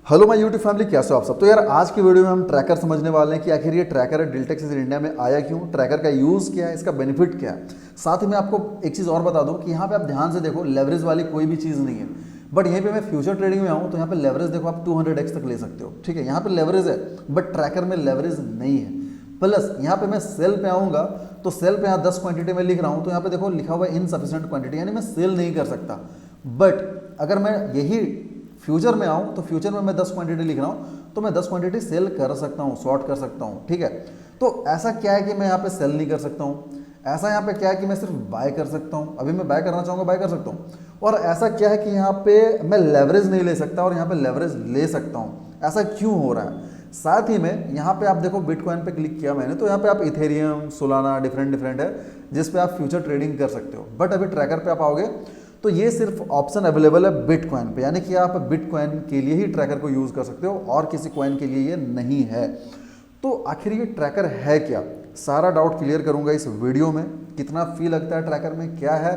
Hello my YouTube family, कैसे हो आप सब। तो यार आज की वीडियो में हम ट्रैकर समझने वाले हैं कि आखिर ये ट्रैकर है डिल्टेक्स इंडिया में आया क्यों, ट्रैकर का यूज़ क्या है, इसका बेनिफिट क्या है। साथ ही मैं आपको एक चीज़ और बता दूं कि यहाँ पे आप ध्यान से देखो, लेवरेज वाली कोई भी चीज़ नहीं है। बट यहीं पे मैं फ्यूचर ट्रेडिंग में आऊँ तो यहाँ पे लेवरेज देखो आप 200x तक ले सकते हो। ठीक है, यहाँ पे लेवरेज है बट ट्रैकर में लेवरेज नहीं है। प्लस यहाँ पे मैं सेल पे आऊँगा तो सेल पे यहाँ 10 क्वांटिटी में लिख रहा हूँ तो यहाँ पे देखो लिखा हुआ है इनसफिशिएंट क्वांटिटी, यानी मैं सेल नहीं कर सकता। बट अगर मैं यही फ्यूचर में आऊँ तो फ्यूचर में मैं 10 क्वांटिटी लिख रहा हूँ तो मैं 10 क्वांटिटी सेल कर सकता हूँ, शॉर्ट कर सकता हूँ। ठीक है, तो ऐसा क्या है कि मैं यहाँ पे सेल नहीं कर सकता हूँ, ऐसा यहाँ पे क्या है कि मैं सिर्फ बाय कर सकता हूँ। अभी मैं बाय करना चाहूँगा बाय कर सकता हूँ। और ऐसा क्या है कि यहाँ पे मैं लेवरेज नहीं ले सकता और यहाँ पे लेवरेज ले सकता हूँ। ऐसा क्यों हो रहा है। साथ ही में यहाँ पे आप देखो बिटकॉइन पे क्लिक किया मैंने तो यहाँ पे आप इथेरियम, सोलाना डिफरेंट है जिस पे आप फ्यूचर ट्रेडिंग कर सकते हो। बट अभी ट्रैकर पे आप आओगे तो ये सिर्फ ऑप्शन अवेलेबल है बिटकॉइन पे, यानी कि आप बिटकॉइन के लिए ही ट्रैकर को यूज़ कर सकते हो और किसी कॉइन के लिए ये नहीं है। तो आखिर ये ट्रैकर है क्या, सारा डाउट क्लियर करूंगा इस वीडियो में। कितना फी लगता है ट्रैकर में, क्या है,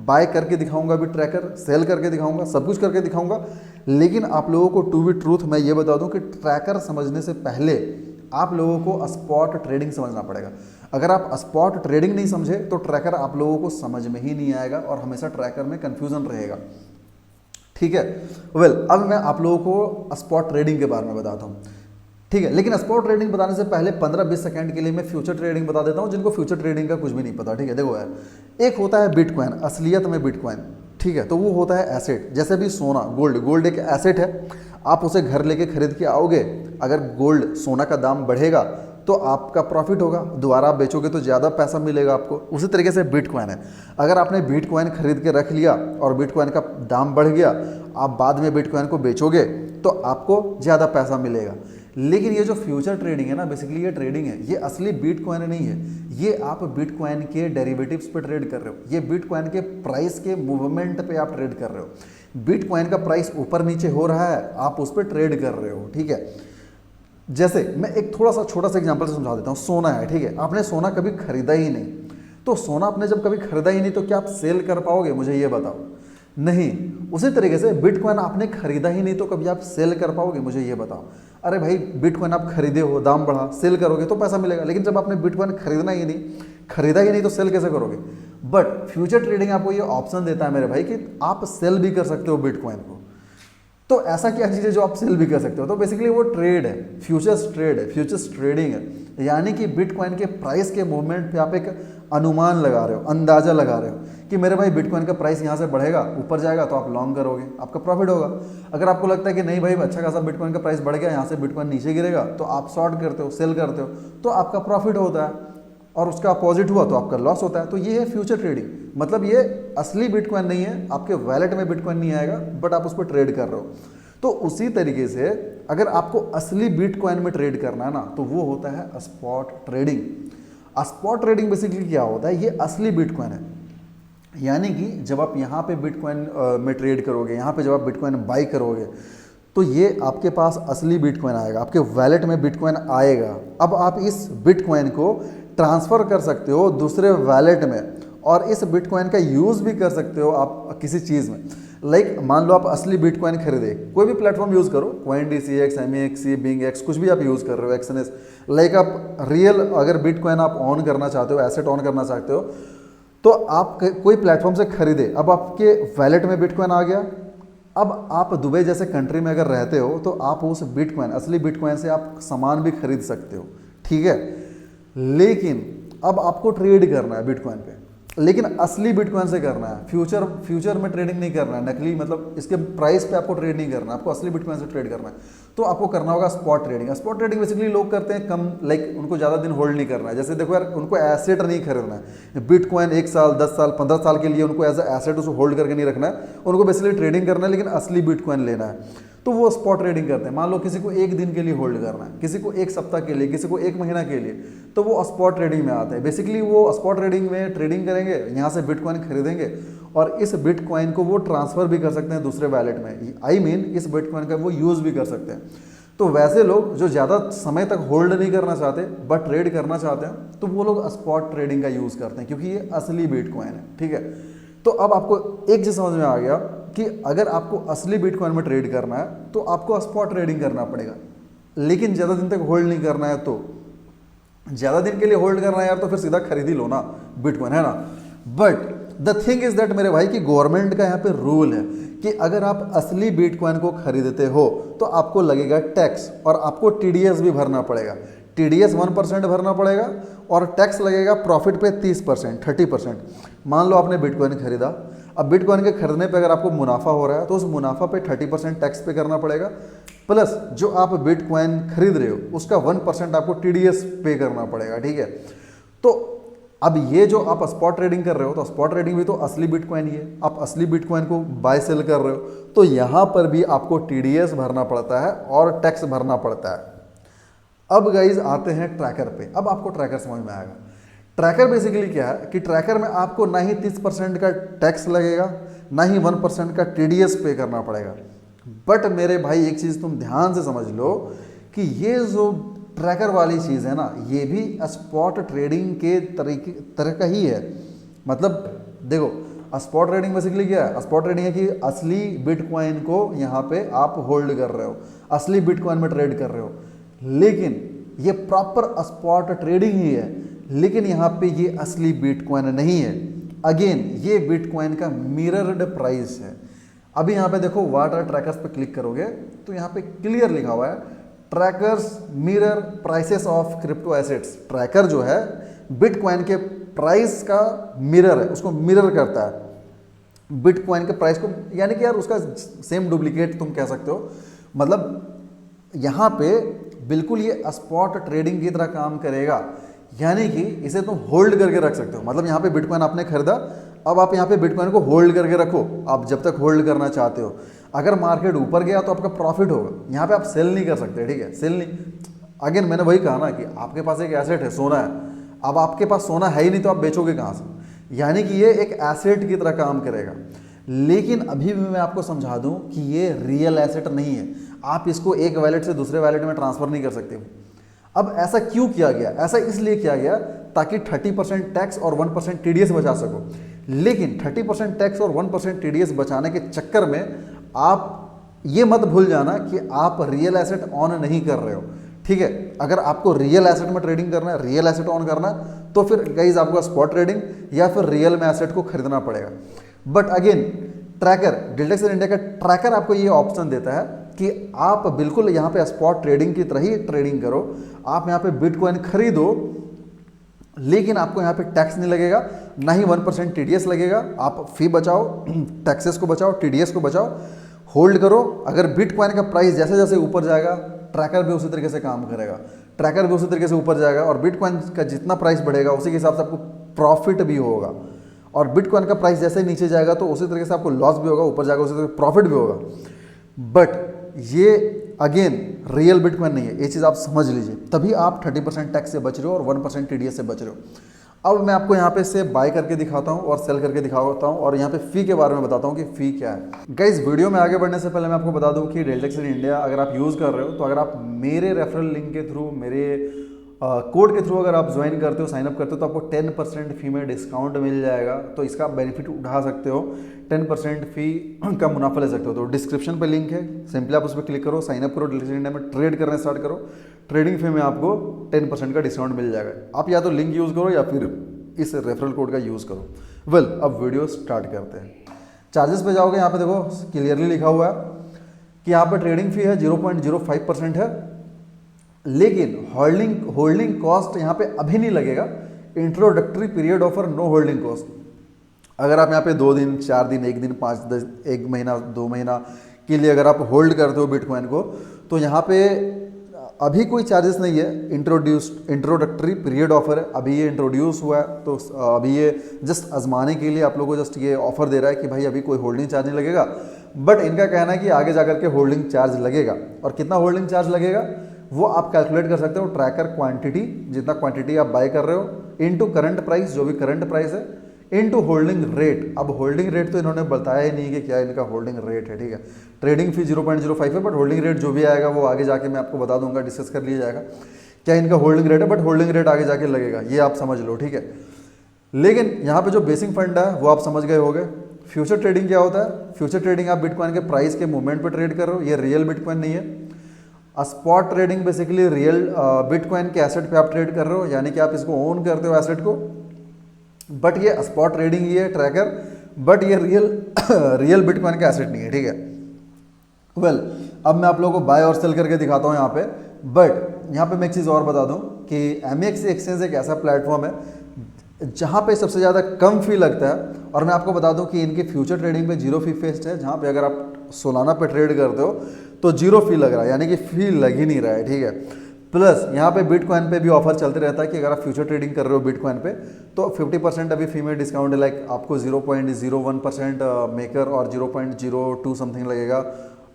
बाय करके दिखाऊंगा अभी ट्रैकर, सेल करके दिखाऊंगा, सब कुछ करके दिखाऊंगा। लेकिन आप लोगों को टू बी ट्रूथ मैं ये बता दूं कि ट्रैकर समझने से पहले आप लोगों को स्पॉट ट्रेडिंग समझना पड़ेगा। अगर आप स्पॉट ट्रेडिंग नहीं समझे तो ट्रैकर आप लोगों को समझ में ही नहीं आएगा और हमेशा ट्रैकर में कंफ्यूजन रहेगा। ठीक है, वेल अब मैं आप लोगों को स्पॉट ट्रेडिंग के बारे में बताता हूँ। ठीक है, लेकिन स्पॉट ट्रेडिंग बताने से पहले 15-20 सेकंड के लिए मैं फ्यूचर ट्रेडिंग बता देता हूँ जिनको फ्यूचर ट्रेडिंग का कुछ भी नहीं पता। ठीक है, देखो यार, एक होता है बिटकॉइन, असलियत में बिटकॉइन। ठीक है, तो वो होता है एसेट, जैसे भी सोना, गोल्ड एक एसेट है। आप उसे घर लेके खरीद के आओगे, अगर गोल्ड सोना का दाम बढ़ेगा तो आपका प्रॉफिट होगा, दोबारा आप बेचोगे तो ज़्यादा पैसा मिलेगा आपको। उसी तरीके से बिटकॉइन है, अगर आपने बिटकॉइन खरीद के रख लिया और बिटकॉइन का दाम बढ़ गया, आप बाद में बिटकॉइन को बेचोगे तो आपको ज़्यादा पैसा मिलेगा। लेकिन ये जो फ्यूचर ट्रेडिंग है ना, बेसिकली ये ट्रेडिंग है, ये असली बिटकॉइन नहीं है। ये आप बिटकॉइन के डेरिवेटिव्स पे ट्रेड कर रहे हो, ये बिटकॉइन के प्राइस के मूवमेंट पे आप ट्रेड कर रहे हो। बिटकॉइन का प्राइस ऊपर नीचे हो रहा है, आप उस पर ट्रेड कर रहे हो। ठीक है, जैसे मैं एक थोड़ा सा छोटा सा एग्जांपल से समझा देता हूँ। सोना है, ठीक है, आपने सोना कभी खरीदा ही नहीं, तो सोना आपने जब कभी खरीदा ही नहीं तो क्या आप सेल कर पाओगे, मुझे ये बताओ, नहीं। उसी तरीके से बिटकॉइन आपने खरीदा ही नहीं तो कभी आप सेल कर पाओगे, मुझे ये बताओ। अरे भाई, बिटकॉइन आप खरीदे हो, दाम बढ़ा, सेल करोगे तो पैसा मिलेगा। लेकिन जब आपने बिटकॉइन खरीदा ही नहीं तो सेल कैसे करोगे। बट फ्यूचर ट्रेडिंग आपको ये ऑप्शन देता है मेरे भाई कि आप सेल भी कर सकते हो बिटकॉइन को। तो ऐसा क्या चीज़ है जो आप सेल भी कर सकते हो, तो बेसिकली वो ट्रेड है, फ्यूचर्स ट्रेड है, फ्यूचर्स ट्रेडिंग है। यानी कि बिटकॉइन के प्राइस के मूवमेंट पे आप एक अनुमान लगा रहे हो, अंदाजा लगा रहे हो कि मेरे भाई बिटकॉइन का प्राइस यहाँ से बढ़ेगा, ऊपर जाएगा तो आप लॉन्ग करोगे, आपका प्रॉफिट होगा। अगर आपको लगता है कि नहीं भाई अच्छा खासा बिटकॉइन का प्राइस बढ़ गया, यहाँ से बिटकॉइन नीचे गिरेगा, तो आप शॉर्ट करते हो, सेल करते हो, तो आपका प्रॉफिट होता है। और उसका अपोजिट हुआ तो आपका लॉस होता है। तो ये है फ्यूचर ट्रेडिंग, मतलब ये असली बिटकॉइन नहीं है, आपके वैलेट में बिटकॉइन नहीं आएगा बट आप उस पर ट्रेड कर रहे हो। तो उसी तरीके से अगर आपको असली बिटकॉइन में ट्रेड करना है ना, तो वो होता है spot trading. Spot trading basically क्या होता है, ये असली बिटकॉइन है। यानी कि जब आप यहाँ पे बिटकॉइन में ट्रेड करोगे, यहाँ पे जब आप बिटकॉइन बाई करोगे तो ये आपके पास असली बिटकॉइन आएगा, आपके वैलेट में बिटकॉइन आएगा। अब आप इस बिटकॉइन को ट्रांसफ़र कर सकते हो दूसरे वैलेट में और इस बिटकॉइन का यूज़ भी कर सकते हो आप किसी चीज़ में। लाइक मान लो आप असली बिटकॉइन खरीदे, कोई भी प्लेटफॉर्म यूज़ करो, CoinDCX, MEXC, BingX, कुछ भी आप यूज़ कर रहे हो, XNS। लाइक आप रियल अगर बिटकॉइन आप ऑन करना चाहते हो, एसेट ऑन करना चाहते हो, तो आप कोई प्लेटफॉर्म से खरीदे, अब आपके वैलेट में बिटकॉइन आ गया। अब आप दुबई जैसे कंट्री में अगर रहते हो तो आप उस बिटकॉइन, असली बिटकॉइन से आप सामान भी खरीद सकते हो। ठीक है, लेकिन अब आपको ट्रेड करना है बिटकॉइन पे, लेकिन असली बिटकॉइन से करना है। फ्यूचर में ट्रेडिंग नहीं करना है, नकली मतलब इसके प्राइस पे आपको ट्रेड नहीं करना है, आपको असली बिटकॉइन से ट्रेड करना है। तो आपको करना होगा spot trading. Spot trading basically लोग करते हैं कम, लाइक उनको ज़्यादा दिन होल्ड नहीं करना है। जैसे देखो यार, उनको एसेट नहीं खरीदना है, बिटकॉइन 1 साल, 10 साल, 15 साल के लिए उनको एज एसेट उसको होल्ड करके नहीं रखना है, उनको बेसिकली ट्रेडिंग करना है, लेकिन असली बिटकॉइन लेना है। तो वो स्पॉट ट्रेडिंग करते हैं। मान लो किसी को 1 दिन के लिए होल्ड करना है, किसी को 1 सप्ताह के लिए, किसी को 1 महीना के लिए, तो वो स्पॉट ट्रेडिंग में आते हैं। बेसिकली वो स्पॉट ट्रेडिंग में ट्रेडिंग करेंगे, यहाँ से बिटकॉइन खरीदेंगे और इस बिटकॉइन को वो ट्रांसफ़र भी कर सकते हैं दूसरे वैलेट में। आई मीन इस बिटकॉइन का वो यूज़ भी कर सकते हैं। तो वैसे लोग जो ज़्यादा समय तक होल्ड नहीं करना चाहते बट ट्रेड करना चाहते हैं, तो वो लोग स्पॉट ट्रेडिंग का यूज़ करते हैं क्योंकि ये असली बिटकॉइन है। ठीक है, तो अब आपको एक चीज़ समझ में आ गया कि अगर आपको असली बिटकॉइन में ट्रेड करना है तो आपको स्पॉट ट्रेडिंग करना पड़ेगा, लेकिन ज़्यादा दिन तक होल्ड नहीं करना है तो ज़्यादा दिन के लिए होल्ड करना है यार तो फिर सीधा खरीद ही लो ना बिटकॉइन, है ना। But the thing is that मेरे भाई कि गवर्नमेंट का यहाँ पे रूल है कि अगर आप असली बिटकॉइन को खरीदते हो तो आपको लगेगा टैक्स और आपको टीडीएस भी भरना पड़ेगा। टीडीएस 1% भरना पड़ेगा और टैक्स लगेगा प्रॉफिट पे 30%, 30%। मान लो आपने बिटकॉइन खरीदा, अब बिटकॉइन के खरीदने पे अगर आपको मुनाफा हो रहा है तो उस मुनाफा पे 30% टैक्स पे करना पड़ेगा, प्लस जो आप बिटकॉइन खरीद रहे हो उसका 1% आपको टीडीएस पे करना पड़ेगा, ठीक है। तो अब ये जो आप स्पॉट ट्रेडिंग कर रहे हो तो स्पॉट ट्रेडिंग भी तो असली बिटकॉइन ही है, आप असली बिटकॉइन को बाय सेल कर रहे हो तो यहाँ पर भी आपको टीडीएस भरना पड़ता है और टैक्स भरना पड़ता है। अब गाइज आते हैं ट्रैकर पे। अब आपको ट्रैकर समझ में आएगा। ट्रैकर बेसिकली क्या है कि ट्रैकर में आपको ना ही 30% का टैक्स लगेगा, ना ही 1% का टीडीएस पे करना पड़ेगा। बट मेरे भाई एक चीज़ तुम ध्यान से समझ लो कि ये जो ट्रैकर वाली चीज़ है ना, ये भी स्पॉट ट्रेडिंग के तरह का ही है। मतलब देखो स्पॉट ट्रेडिंग बेसिकली क्या है, स्पॉट ट्रेडिंग है कि असली बिटकॉइन को यहाँ पे आप होल्ड कर रहे हो, असली बिटकॉइन में ट्रेड कर रहे हो, लेकिन ये प्रॉपर स्पॉट ट्रेडिंग ही है, लेकिन यहाँ पे ये असली बिटकॉइन नहीं है। अगेन ये बिटकॉइन का मिरर्ड प्राइस है। अभी यहाँ पे देखो वाटर ट्रैकर्स पे क्लिक करोगे तो यहाँ पे क्लियर लिखा हुआ है trackers mirror prices of crypto assets. Tracker जो है बिटकॉइन के प्राइस का मिरर है, उसको मिरर करता है बिटकॉइन के प्राइस को, यानी कि यार उसका सेम डुप्लीकेट तुम कह सकते हो। मतलब यहाँ पे बिल्कुल ये स्पॉट ट्रेडिंग की तरह काम करेगा, यानी कि इसे तुम होल्ड करके रख सकते हो। मतलब यहाँ पे बिटकॉइन आपने खरीदा, अब आप यहाँ पे बिटकॉइन को होल्ड करके रखो, आप जब तक होल्ड करना चाहते हो। अगर मार्केट ऊपर गया तो आपका प्रॉफिट होगा, यहाँ पे आप सेल नहीं कर सकते, ठीक है, सेल नहीं। अगेन मैंने वही कहा ना कि आपके पास एक एसेट है, सोना है, अब आपके पास सोना है ही नहीं तो आप बेचोगे कहाँ से, यानी कि ये एक एसेट की तरह काम करेगा। लेकिन अभी भी मैं आपको समझा दूं कि ये रियल एसेट नहीं है, आप इसको एक वैलेट से दूसरे वैलेट में ट्रांसफर नहीं कर सकते। अब ऐसा क्यों किया गया? ऐसा इसलिए किया गया ताकि 30% टैक्स और 1% टीडीएस बचा सको। लेकिन 30% टैक्स और 1% टीडीएस बचाने के चक्कर में आप ये मत भूल जाना कि आप रियल एसेट ऑन नहीं कर रहे हो, ठीक है। अगर आपको रियल एसेट में ट्रेडिंग करना है, रियल एसेट ऑन करना है, तो फिर गाइज आपको स्पॉट ट्रेडिंग या फिर रियल में एसेट को खरीदना पड़ेगा। बट अगेन ट्रैकर, डेल्टेक्स इंडिया का ट्रैकर आपको ये ऑप्शन देता है कि आप बिल्कुल यहाँ पे स्पॉट ट्रेडिंग की तरह ही ट्रेडिंग करो। आप यहाँ पे बिटकॉइन खरीदो, लेकिन आपको यहाँ पे टैक्स नहीं लगेगा, ना ही 1% टीडीएस लगेगा। आप फी बचाओ, टैक्सेस को बचाओ, टीडीएस को बचाओ, होल्ड करो। अगर बिटकॉइन का प्राइस जैसे जैसे ऊपर जाएगा ट्रैकर भी उसी तरीके से काम करेगा, ट्रैकर भी उसी तरीके से ऊपर जाएगा, और बिटकॉइन का जितना प्राइस बढ़ेगा उसी के हिसाब से आपको प्रॉफिट भी होगा। और बिटकॉइन का प्राइस जैसे ही नीचे जाएगा तो उसी तरीके से आपको लॉस भी होगा, ऊपर जाएगा उसी तरीके से प्रॉफिट भी होगा। बट ये अगेन रियल बिटकॉइन नहीं है, ये चीज़ आप समझ लीजिए, तभी आप 30% टैक्स से बच रहे हो और 1% टीडीएस से बच रहे हो। अब मैं आपको यहाँ पे से बाय करके दिखाता हूँ और सेल करके दिखाता हूँ, और यहाँ पे फ़ी के बारे में बताता हूँ कि फ़ी क्या है। गाइस वीडियो में आगे बढ़ने से पहले मैं आपको बता दूँ कि डेल्टेक्स इंडिया अगर आप यूज़ कर रहे हो तो अगर आप मेरे रेफरल लिंक के थ्रू, मेरे कोड के थ्रू अगर आप ज्वाइन करते हो, साइनअप करते हो, तो आपको 10% फ़ी में डिस्काउंट मिल जाएगा। तो इसका आप बेनिफिट उठा सकते हो, 10% फ़ी का मुनाफा ले सकते हो। तो डिस्क्रिप्शन पे लिंक है, सिंपली आप उस पर क्लिक करो, साइनअप करो, डेल्टेक्स इंडिया में ट्रेड करना स्टार्ट करो। ट्रेडिंग फी में आपको 10% का डिस्काउंट मिल जाएगा। आप या तो लिंक यूज़ करो या फिर इस रेफरल कोड का यूज़ करो। वेल, अब वीडियो स्टार्ट करते हैं। चार्जेस पे जाओगे, यहाँ पे देखो क्लियरली लिखा हुआ है कि यहाँ पे ट्रेडिंग फी है 0.05% है, लेकिन होल्डिंग कॉस्ट यहाँ पे अभी नहीं लगेगा। Introductory period offer, no holding cost. अगर आप यहाँ पे 2 दिन, 4 दिन, 1 दिन, 5 दिन, 1 महीना, 2 महीना के लिए अगर आप होल्ड करते हो बिटकॉइन को, तो यहाँ पे अभी कोई चार्जेस नहीं है। इंट्रोडक्टरी पीरियड ऑफर है, अभी ये इंट्रोड्यूस हुआ है, तो अभी ये जस्ट आजमाने के लिए आप लोगों को जस्ट ये ऑफर दे रहा है कि भाई अभी कोई होल्डिंग चार्ज नहीं लगेगा। बट इनका कहना है कि आगे जाकर के होल्डिंग चार्ज लगेगा, और कितना होल्डिंग चार्ज लगेगा वो आप कैलकुलेट कर सकते हो। ट्रैकर क्वांटिटी, जितना क्वांटिटी आप बाय कर रहे हो, इनटू करंट प्राइस, जो भी करंट प्राइस है, इनटू होल्डिंग रेट। अब होल्डिंग रेट तो इन्होंने बताया ही नहीं कि क्या इनका होल्डिंग रेट है, ठीक है। ट्रेडिंग फी 0.05 है, बट होल्डिंग रेट जो भी आएगा वो आगे जाके मैं आपको बता दूंगा, डिस्कस कर लिया जाएगा क्या इनका होल्डिंग रेट है, बट होल्डिंग रेट आगे जाके लगेगा, ये आप समझ लो, ठीक है। लेकिन यहाँ पे जो बेसिक फंड है वो आप समझ गए होंगे। फ्यूचर ट्रेडिंग क्या होता है? फ्यूचर ट्रेडिंग आप बिटकॉइन के प्राइस के मूवमेंट पे ट्रेड कर रहे हो, ये रियल बिटकॉइन नहीं है। Spot trading basically real bitcoin के एसेट पे आप ट्रेड कर रहे हो, यानी कि आप इसको ओन करते हो एसेट को। बट ये स्पॉट ट्रेडिंग ये ट्रैकर, बट ये रियल बिटकॉइन का एसेट नहीं है, ठीक है। वेल, अब मैं आप लोगों को बाय और सेल करके दिखाता हूँ यहाँ पे। बट यहाँ पे मैं एक चीज़ और बता दूँ कि एमएक्स एक्सचेंज एक ऐसा प्लेटफॉर्म है जहाँ पे सबसे ज़्यादा कम फी लगता है। और मैं आपको बता दूँ कि इनके फ्यूचर ट्रेडिंग पे जीरो फी फेस्ट है, जहाँ पे अगर आप सोलाना पे ट्रेड करते हो तो जीरो फी लग रहा है, यानी कि फी लग ही नहीं रहा है, ठीक है। प्लस यहाँ पे बिटकॉइन पे भी ऑफर चलते रहता है कि अगर आप फ्यूचर ट्रेडिंग कर रहे हो बिटकॉइन पे तो 50% अभी फी में डिस्काउंट है, लाइक आपको 0.01% मेकर और 0.02 समथिंग लगेगा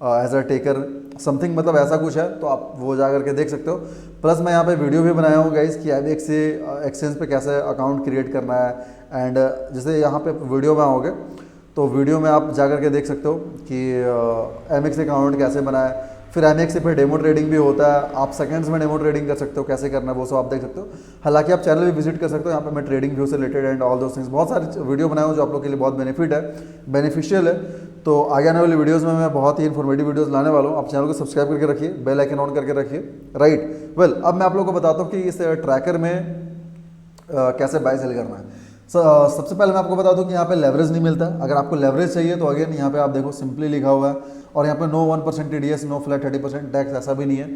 एज अ टेकर समथिंग, मतलब ऐसा कुछ है, तो आप वो जा करके देख सकते हो। प्लस मैं यहाँ पे वीडियो भी बनाया हूँ गाइस कि एमएक्स से एक्सचेंज पे कैसे अकाउंट क्रिएट करना है। एंड जैसे यहाँ पे वीडियो में आओगे तो वीडियो में आप जा करके देख सकते हो कि एमएक्स अकाउंट कैसे बनाए। फिर एमएक्स पे डेमो ट्रेडिंग भी होता है, आप सेकंड्स में डेमो ट्रेडिंग कर सकते हो, कैसे करना है वो सब आप देख सकते हो। हालांकि आप चैनल भी विजिट कर सकते हो, यहाँ पे मैं ट्रेडिंग व्यू से related and all those things बहुत सारे वीडियो बनाए हूँ जो आप लोग के लिए बहुत बेनिफिशियल है। तो आगे आने वाली वीडियोज़ में मैं बहुत ही इन्फॉर्मेटिव वीडियोज़ लाने वाला हूँ। आप चैनल को सब्सक्राइब करके रखिए, बेल आइकन ऑन करके रखिए, राइट। वेल, अब मैं आप लोगों को बताता हूँ कि इस ट्रैकर में कैसे बाय सेल करना है। सबसे पहले मैं आपको बता दूं कि यहाँ पे लेवरेज नहीं मिलता है। अगर आपको लेवरेज चाहिए तो अगेन यहाँ पे आप देखो सिंपली लिखा हुआ है, और यहाँ पे no 1% TDS, no flat 30% tax, ऐसा भी नहीं है।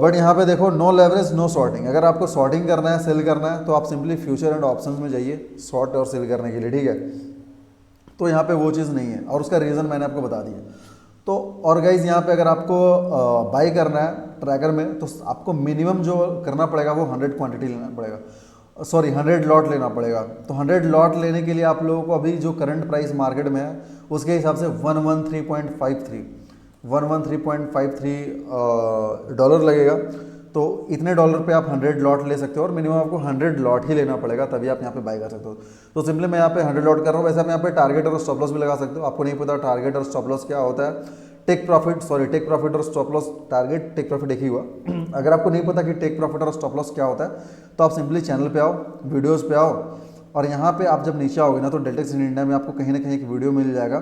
बट यहाँ पे देखो नो लेवरेज नो शॉर्टिंग। अगर आपको शॉर्टिंग करना है, सेल करना है, तो आप सिंपली फ्यूचर एंड ऑप्शंस में जाइए शॉर्ट और सेल करने के लिए, ठीक है। तो यहाँ पे वो चीज़ नहीं है, और उसका रीज़न मैंने आपको बता दिया। तो और गाइज यहाँ पे अगर आपको बाई करना है ट्रैकर में तो आपको मिनिमम जो करना पड़ेगा वो 100 क्वांटिटी लेना पड़ेगा, सॉरी 100 लॉट लेना पड़ेगा। तो 100 लॉट लेने के लिए आप लोगों को अभी जो करंट प्राइस मार्केट में है उसके हिसाब से 113.53 डॉलर लगेगा। तो इतने डॉलर पे आप 100 लॉट ले सकते हो, और मिनिमम आपको 100 लॉट ही लेना पड़ेगा, तभी आप यहाँ पे बाय कर सकते हो। तो सिंपली मैं यहाँ पे 100 लॉट कर रहा हूँ। वैसे आप यहाँ पे टारगेट और स्टॉप लॉस भी लगा सकते हो। आपको नहीं पता टारगेट और स्टॉप लॉस क्या होता है, टेक प्रॉफिट और stop loss, target take profit एक ही हुआ। अगर आपको नहीं पता कि टेक प्रॉफिट और स्टॉप लॉस क्या होता है तो आप सिंपली चैनल पे आओ, वीडियोस पे आओ, और यहाँ पे आप जब नीचे आओगे ना तो डेल्टेक्स इन इंडिया में आपको कहीं ना कहीं एक वीडियो मिल जाएगा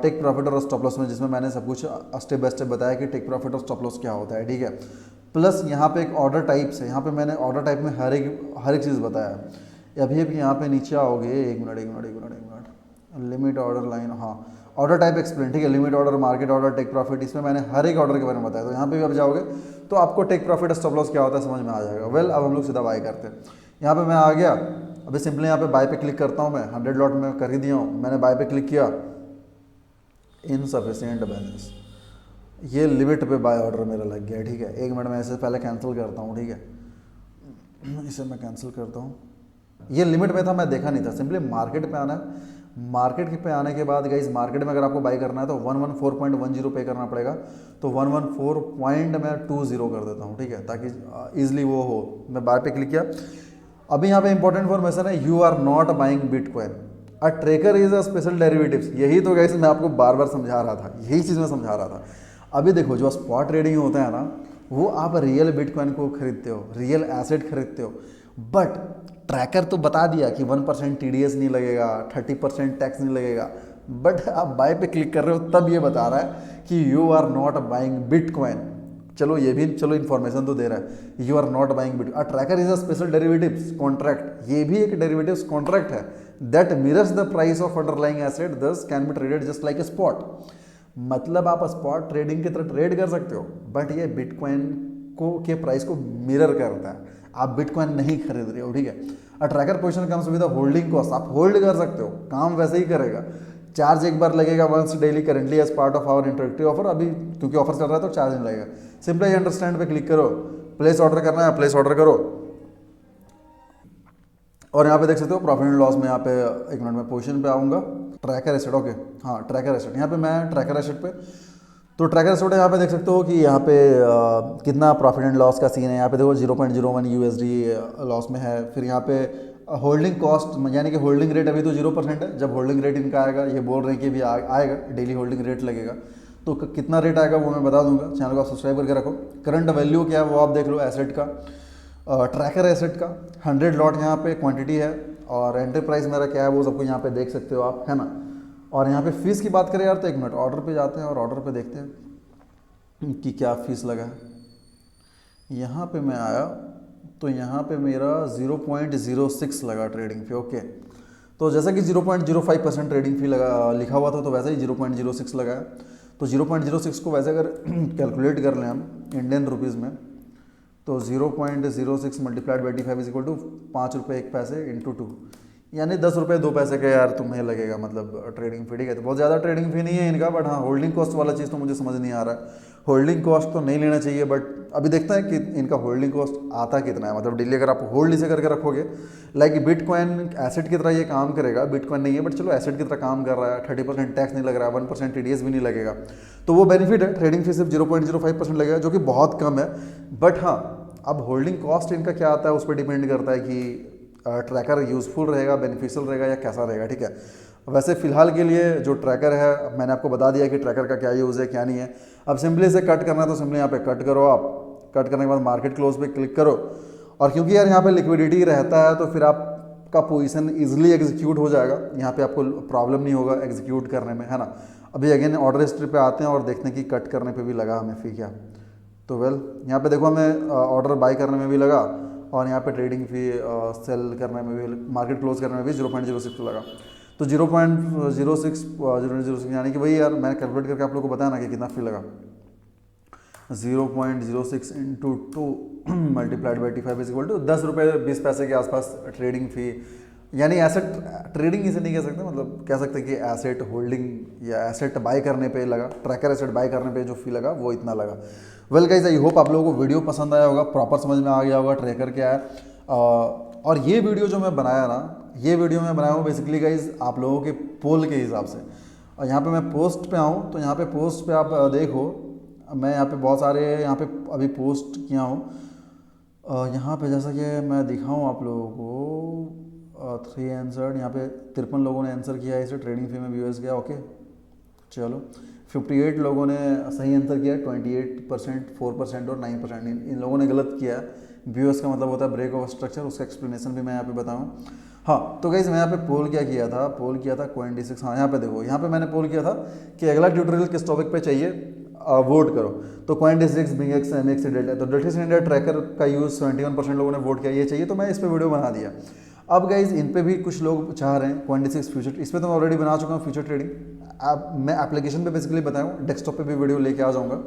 टेक प्रॉफिट और स्टॉप लॉस में, जिसमें मैंने सब कुछ स्टेप बाय स्टेप बताया कि टेक प्रॉफिट और स्टॉप लॉस क्या होता है, ठीक है। प्लस यहाँ पे एक ऑर्डर टाइप्स है, यहाँ पे मैंने ऑर्डर टाइप में हर एक चीज़ बताया है। अभी यहाँ पे नीचे आओगे, एक मिनट, लिमिट ऑर्डर लाइन, हाँ ऑर्डर टाइप एक्सप्लेन, ठीक है। Limit order, market order, take profit, इसमें मैंने हर एक ऑर्डर के बारे में बताया। तो यहाँ पे भी आप जाओगे तो आपको टेक प्रॉफिट स्टॉप लॉस क्या होता है समझ में आ जाएगा। वेल, अब हम लोग सीधा बाय करते हैं। यहाँ पे मैं आ गया, अभी सिंपली यहाँ पे बाय पे क्लिक करता हूँ। मैं 100 लॉट में कर ही दिया हूँ, मैंने बाय पे क्लिक किया, इनसफिशिएंट बैलेंस, ये लिमिट पे बाय ऑर्डर मेरा लग गया, ठीक है। एक मिनट में ऐसे पहले कैंसिल करता हूँ, ठीक है, इसे मैं कैंसिल करता हूँ। ये लिमिट में था, मैं देखा नहीं था। सिंपली मार्केट पे आना है, मार्केट पे आने के बाद गाइस मार्केट में अगर आपको बाई करना है तो 114.10 पे करना पड़ेगा। तो 114.20 कर देता हूँ, ठीक है, ताकि ईजिली वो हो। मैं बाय पे क्लिक किया। अभी यहाँ पे इंपॉर्टेंट इन्फॉर्मेशन है, you are not buying bitcoin, a tracker is a special derivatives. यही तो गाइस मैं आपको बार बार समझा रहा था, यही चीज़ मैं समझा रहा था। अभी देखो जो स्पॉट ट्रेडिंग होता है ना, वो आप रियल बिटकॉइन को खरीदते हो, रियल एसेट खरीदते हो। बट ट्रैकर तो बता दिया कि 1% TDS नहीं लगेगा, 30% टैक्स नहीं लगेगा। बट आप बाय पे क्लिक कर रहे हो तब ये बता रहा है कि you are not buying bitcoin. चलो ये भी इन्फॉर्मेशन तो दे रहा है, you are not buying bitcoin. Tracker is a special derivatives contract, ये भी एक डेरिवेटिव्स कॉन्ट्रैक्ट है that mirrors the price of underlying asset, this can be traded just like a spot. मतलब आप स्पॉट ट्रेडिंग की तरह ट्रेड कर सकते हो, बट ये बिटकॉइन के प्राइस को मिरर करता है। आप बिटकॉइन नहीं खरीद रहे हो, ठीक है। A tracker position comes with a holding cost, आप होल्ड कर सकते हो, काम वैसे ही करेगा। चार्ज एक बार लगेगा once daily, currently as part of our introductory offer. अभी क्योंकि ऑफर चल रहा है तो चार्ज नहीं लगेगा। सिंपली अंडरस्टैंड पे क्लिक करो, प्लेस ऑर्डर करना है, प्लेस ऑर्डर करो, और यहाँ पे देख सकते हो प्रॉफिट एंड लॉस में। यहाँ पे एक मिनट में पोजीशन पे आऊँगा, ट्रैकर एसेट, ओके, हाँ ट्रैकर एसेट। यहाँ पे मैं ट्रैकर एसेट पे, तो ट्रैकर एसेट यहाँ पे देख सकते हो कि यहाँ पे कितना प्रॉफिट एंड लॉस का सीन है। यहाँ पे देखो 0.01 USD लॉस में है। फिर यहाँ पे होल्डिंग कॉस्ट, यानी कि होल्डिंग रेट अभी तो 0% है। जब होल्डिंग रेट इनका आएगा, ये बोल रहे हैं कि भी आएगा, डेली होल्डिंग रेट लगेगा, तो कितना रेट आएगा वो मैं बता दूंगा। चैनल को सब्सक्राइब करके रखो। करंट वैल्यू क्या है वो आप देख लो एसेट का, ट्रैकर एसेट का। 100 लॉट यहाँ पे क्वांटिटी है, और एंट्री प्राइस मेरा क्या है वो सबको यहाँ पे देख सकते हो आप, है ना। और यहाँ पे फीस की बात करें यार तो एक मिनट ऑर्डर पे जाते हैं और ऑर्डर पे देखते हैं कि क्या फ़ीस लगा है। यहाँ पे मैं आया तो यहाँ पे मेरा 0.06 लगा ट्रेडिंग फी। ओके, तो जैसा कि 0.05% ट्रेडिंग फी लगा लिखा हुआ था तो वैसे ही 0.06 लगा है। तो 0.06 को वैसे अगर कैलकुलेट कर लें हम इंडियन रुपीज़ में तो 0.06 multiplied by 85 is equal to 5 रुपये 1 पैसे इंटू 2, यानी 10 रुपये 2 पैसे का यार तुम्हें लगेगा मतलब ट्रेडिंग फी। ठीक है, तो बहुत ज़्यादा ट्रेडिंग फी नहीं है इनका, बट हाँ होल्डिंग कॉस्ट वाला चीज़ तो मुझे समझ नहीं आ रहा है। होल्डिंग कॉस्ट तो नहीं लेना चाहिए, बट अभी देखते हैं कि इनका होल्डिंग कॉस्ट आता कितना है। मतलब डेली अगर आप होल्ड इसे करके रखोगे, लाइक बिटकॉइन एसेट की तरह ये काम करेगा। बिटकॉइन नहीं है बट चलो एसेट की तरह काम कर रहा है, 30% टैक्स नहीं लग रहा है, 1% TDS भी नहीं लगेगा, तो वो बेनिफिट है। ट्रेडिंग फी सिर्फ 0.05% लगेगा जो कि बहुत कम है। बट हाँ, अब होल्डिंग कॉस्ट इनका क्या आता है उस पर डिपेंड करता है कि ट्रैकर यूज़फुल रहेगा, बेनिफिशियल रहेगा या कैसा रहेगा। ठीक है, वैसे फ़िलहाल के लिए जो ट्रैकर है मैंने आपको बता दिया कि ट्रैकर का क्या यूज़ है क्या नहीं है। अब सिंपली इसे कट करना है तो सिंपली यहाँ पे कट करो आप। कट करने के बाद मार्केट क्लोज पे क्लिक करो, और क्योंकि यार यहाँ पे लिक्विडिटी रहता है तो फिर आपका पोजीशन इजीली एग्जीक्यूट हो जाएगा। यहाँ पे आपको प्रॉब्लम नहीं होगा एग्जीक्यूट करने में, है ना। अभी अगेन ऑर्डर हिस्ट्री पे आते हैं और देखते हैं कि कट करने पे भी लगा हमें फ़ी क्या। तो वेल यहाँ पे देखो हमें ऑर्डर बाई करने में भी लगा और यहाँ पे ट्रेडिंग फी सेल करने में भी, मार्केट क्लोज करने में भी 0.06 लगा। तो 0.06 यानी कि वही यार मैंने कैलकुलेट करके आप लोगों को बताया ना कि कितना फी लगा। 0.06 into 2 multiplied by 85 is equal to 10 रुपये 20 पैसे के आसपास ट्रेडिंग फी। यानी एसेट ट्रेडिंग इसे नहीं कह सकते, मतलब कह सकते कि एसेट होल्डिंग या एसेट बाय करने पे लगा, ट्रैकर एसेट बाय करने पे जो फी लगा वो इतना लगा। वेल गाइस, आई होप आप लोगों को वीडियो पसंद आया होगा, प्रॉपर समझ में आ गया होगा ट्रैकर क्या है। और ये वीडियो जो मैं बनाया ना, ये वीडियो मैं बनाया हूँ बेसिकली गाइस आप लोगों के पोल के हिसाब से। और यहाँ पे मैं पोस्ट पे आऊँ तो यहाँ पे पोस्ट पे आप देखो, मैं यहाँ पे बहुत सारे यहाँ पे अभी पोस्ट किया हूँ। यहाँ पे जैसा कि मैं दिखाऊँ आप लोगों को 3 आंसर, यहाँ पे 53 लोगों ने आंसर किया है इसे, ट्रेडिंग फी में व्यूअर्स गया। ओके चलो, 58 लोगों ने सही आंसर किया, 28%, 4% और 9% इन लोगों ने गलत किया है। व्यूअर्स का मतलब होता है ब्रेक ऑफ स्ट्रक्चर, उसका एक्सप्लेनेशन भी मैं यहाँ पे बताऊँ। हाँ तो गाइस मैं यहाँ पे पोल क्या किया था, पोल किया था Coin-D6। हाँ यहाँ पे देखो, यहाँ पे मैंने पोल किया था कि अगला ट्यूटोरियल किस टॉपिक पे चाहिए, वोट करो। तो Coin-D6, BingX, MX, डेल्टा, तो डेल्टा इंडिया ट्रैकर का यूज़ 71% लोगों ने वोट किया, ये चाहिए, तो मैं इस पर वीडियो बना दिया। अब गाइज इन पे भी कुछ लोग चाह रहे हैं Coin-D6 फ्यूचर, इस पर तो मैं ऑलरेडी बना चुका हूँ फ्यूचर ट्रेडिंग। अब मैं एप्लीकेशन पे बेसिकली बताऊँ, डेस्कटॉप पे भी वीडियो लेके आ जाऊँगा।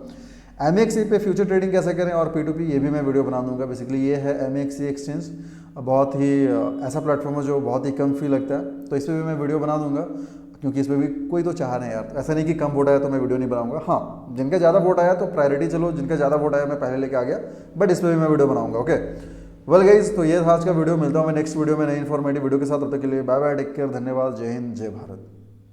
MXC पे फ्यूचर ट्रेडिंग कैसे करें और P2P ये भी मैं वीडियो बना दूंगा। बेसिकली ये है MXC एक्सचेंज, बहुत ही ऐसा प्लेटफॉर्म है जो बहुत ही कम फी लगता है, तो इस पर भी मैं वीडियो बना दूंगा, क्योंकि इस पर भी कोई तो चाह रहे हैं यार। ऐसा नहीं कि कम वोट आया तो मैं वीडियो नहीं बनाऊंगा। हाँ, जिनका ज़्यादा वोट आया तो प्रायोरिटी, चलो जिनका ज़्यादा वोट आया मैं पहले लेके आ गया, बट इस पर भी मैं वीडियो बनाऊंगा। ओके वेल गाइज, तो ये था आज का वीडियो। मिलता हूँ मैं नेक्स्ट वीडियो में नई इन्फॉर्मेटिव वीडियो के साथ। तब तक के लिए बाय बाय, टेक केयर, धन्यवाद, जय हिंद, जय भारत।